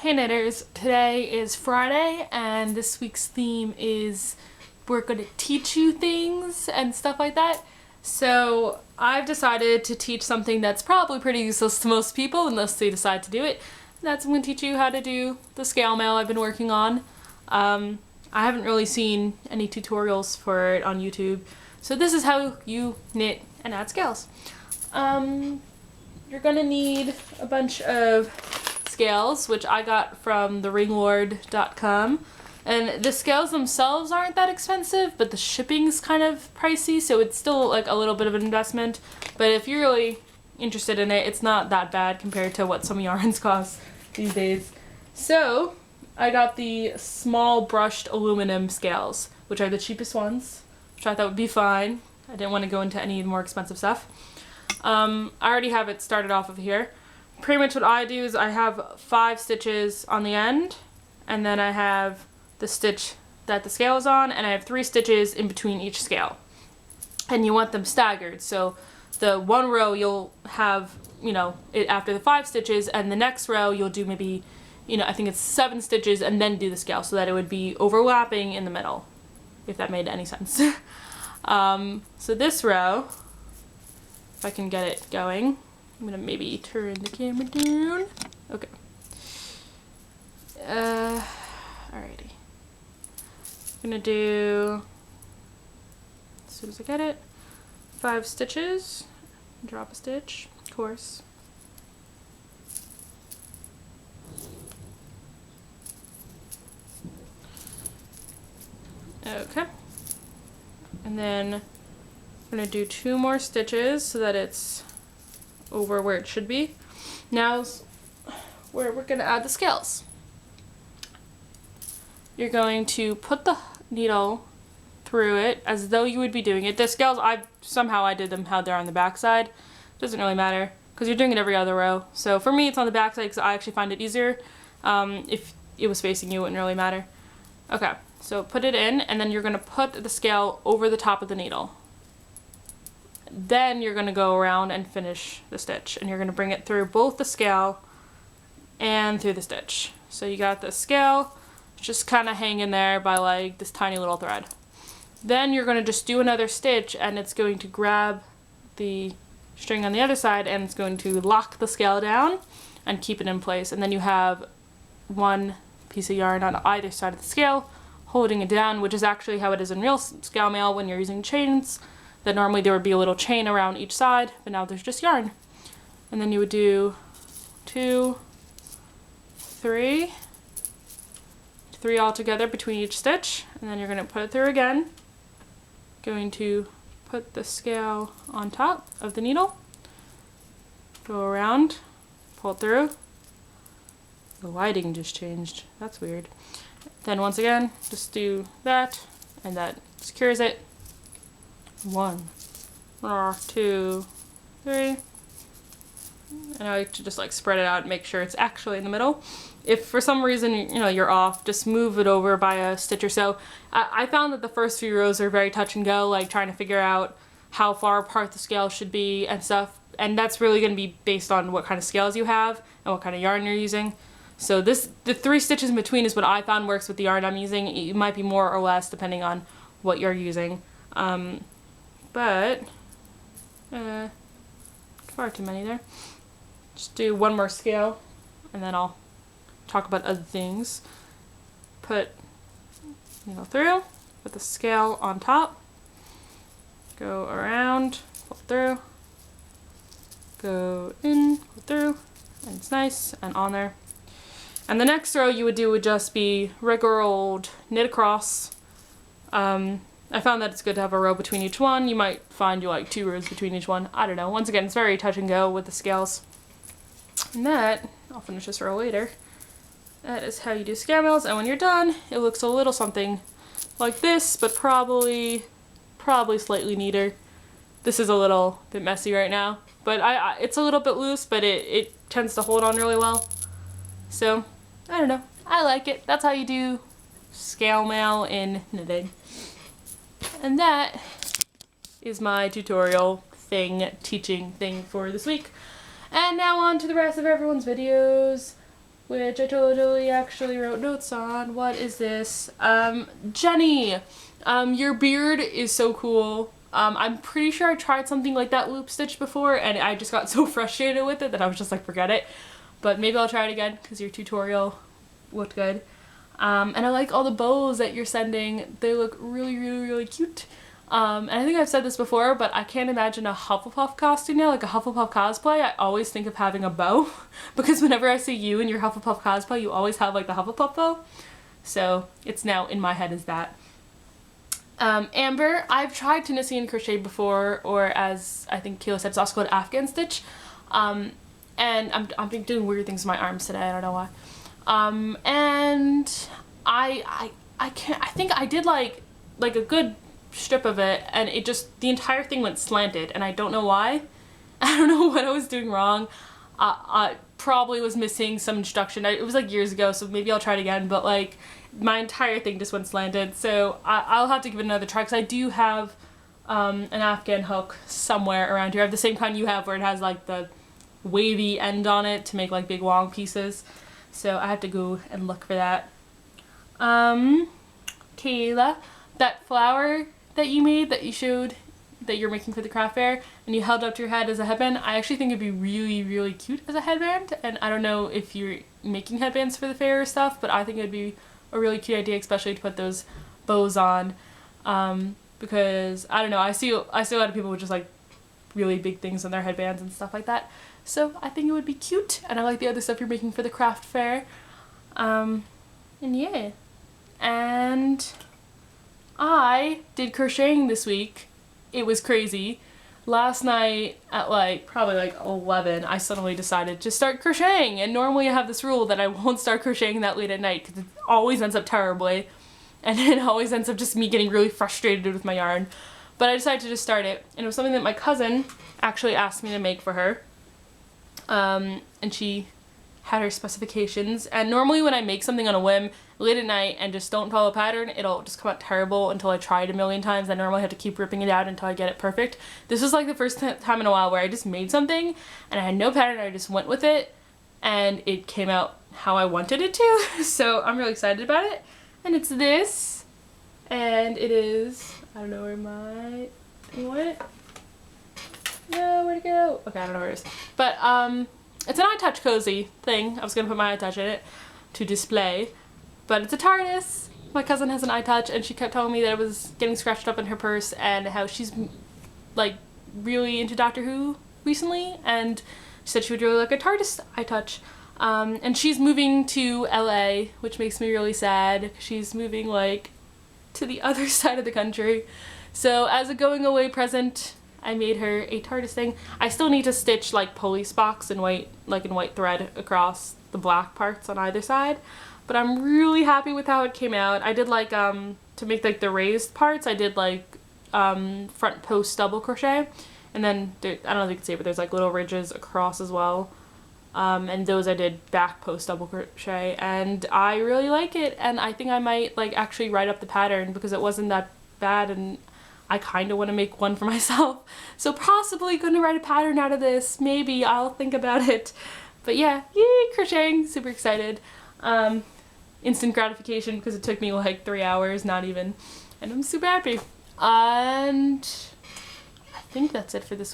Hey knitters, today is Friday and this week's theme is we're going to teach you things and stuff like that. So I've decided to teach something that's probably pretty useless to most people unless they decide to do it. And that's I'm going to teach you how to do the scale mail I've been working on. I haven't really seen any tutorials for it on YouTube. So this is how you knit and add scales. You're going to need a bunch of scales, which I got from theringlord.com, and the scales themselves aren't that expensive, but the shipping's kind of pricey, so it's still like a little bit of an investment. But if you're really interested in it, it's not that bad compared to what some yarns cost these days. So I got the small brushed aluminum scales, which are the cheapest ones, which I thought would be fine. I didn't want to go into any more expensive stuff. I already have it started off of here. Pretty much what I do is I have 5 stitches on the end, and then I have the stitch that the scale is on, and I have 3 stitches in between each scale. And you want them staggered, so the one row you'll have, it after the 5 stitches, and the next row you'll do maybe, I think it's 7 stitches and then do the scale so that it would be overlapping in the middle, if that made any sense. So this row, if I can get it going, I'm gonna maybe turn the camera down. Okay. Alrighty. I'm gonna do, as soon as I get it, 5 stitches, drop a stitch, of course. Okay. And then I'm gonna do 2 more stitches so that it's over where it should be. Now's where we're going to add the scales. You're going to put the needle through it as though you would be doing it. The scales, somehow I did them how they're on the back side. Doesn't really matter because you're doing it every other row. So for me it's on the back side because I actually find it easier. If it was facing you, it wouldn't really matter. Okay, so put it in, and then you're going to put the scale over the top of the needle. Then you're going to go around and finish the stitch, and you're going to bring it through both the scale and through the stitch. So you got the scale just kind of hanging there by like this tiny little thread. Then you're going to just do another stitch, and it's going to grab the string on the other side and it's going to lock the scale down and keep it in place. And then you have one piece of yarn on either side of the scale holding it down, which is actually how it is in real scale mail when you're using chains. That normally there would be a little chain around each side, but now there's just yarn. And then you would do 2, 3 all together between each stitch, and then you're going to put it through again. Going to put the scale on top of the needle, go around, pull it through. The lighting just changed, that's weird. Then once again, just do that, and that secures it. 1, 2, 3. And I like to just like spread it out and make sure it's actually in the middle. If for some reason you're off, just move it over by a stitch or so. I found that the first few rows are very touch and go, like trying to figure out how far apart the scale should be and stuff. And that's really going to be based on what kind of scales you have and what kind of yarn you're using. So the 3 stitches in between is what I found works with the yarn I'm using. It might be more or less depending on what you're using. But far too many there. Just do 1 more scale, and then I'll talk about other things. Put needle through with the scale on top. Go around, pull through. Go in, pull through, and it's nice and on there. And the next row you would do would just be regular old knit across. I found that it's good to have a row between each one. You might find you like 2 rows between each one. I don't know. Once again, it's very touch and go with the scales. And that, I'll finish this row later. That is how you do scale mails. And when you're done, it looks a little something like this, but probably slightly neater. This is a little bit messy right now, but it's a little bit loose, but it tends to hold on really well. So, I don't know. I like it. That's how you do scale mail in knitting. And that is my tutorial teaching thing for this week. And now on to the rest of everyone's videos. which I totally actually wrote notes on. What is this? Jenny, your beard is so cool. I'm pretty sure I tried something like that loop stitch before and I just got so frustrated with it that I was just like, forget it. But maybe I'll try it again because your tutorial looked good. And I like all the bows that you're sending. They look really, really, really cute. And I think I've said this before, but I can't imagine a Hufflepuff costume now, like a Hufflepuff cosplay. I always think of having a bow because whenever I see you in your Hufflepuff cosplay, you always have like the Hufflepuff bow. So it's now in my head as that. Amber, I've tried Tunisian crochet before, or as I think Kayla said, it's also called Afghan stitch. And I'm doing weird things with my arms today, I don't know why. And I think I did like a good strip of it, and it just, the entire thing went slanted, and I don't know why. I don't know what I was doing wrong. I probably was missing some instruction. It was like years ago, so maybe I'll try it again, but like my entire thing just went slanted, so I'll have to give it another try because I do have an Afghan hook somewhere around here. I have the same kind you have where it has like the wavy end on it to make like big long pieces, so I have to go and look for that. Kayla, that flower that you made, that you showed that you're making for the craft fair and you held up to your head as a headband, I actually think it'd be really, really cute as a headband. And I don't know if you're making headbands for the fair or stuff, but I think it'd be a really cute idea, especially to put those bows on, because I don't know, I see a lot of people with just like really big things on their headbands and stuff like that, so I think it would be cute. And I like the other stuff you're making for the craft fair, and yeah. And I did crocheting this week. It was crazy. Last night at like probably like 11, I suddenly decided to start crocheting, and normally I have this rule that I won't start crocheting that late at night because it always ends up terribly, and it always ends up just me getting really frustrated with my yarn. But I decided to just start it, and it was something that my cousin actually asked me to make for her, and she had her specifications. And normally when I make something on a whim late at night and just don't follow a pattern, it'll just come out terrible until I try it a million times. I normally have to keep ripping it out until I get it perfect. This was like the first time in a while where I just made something and I had no pattern, I just went with it and it came out how I wanted it to. So I'm really excited about it. And it's this, and it is, I don't know where my, you want it? No, where'd it go? Okay, I don't know where it is. But it's an iTouch cozy thing. I was gonna put my iTouch in it to display, but it's a Tardis. My cousin has an iTouch, and she kept telling me that it was getting scratched up in her purse, and how she's like really into Doctor Who recently, and she said she would really like a Tardis iTouch. And she's moving to LA, which makes me really sad. She's moving like to the other side of the country. So as a going away present, I made her a Tardis thing. I still need to stitch like police box in white, like in white thread across the black parts on either side. But I'm really happy with how it came out. I did like, to make like the raised parts, I did like front post double crochet. And then, I don't know if you can see it, but there's like little ridges across as well. And those I did back post double crochet. And I really like it. And I think I might like actually write up the pattern because it wasn't that bad, and I kind of want to make one for myself. So possibly going to write a pattern out of this. Maybe I'll think about it. But yeah, yay, crocheting, super excited. Instant gratification because it took me like 3 hours, not even. And I'm super happy. And I think that's it for this week.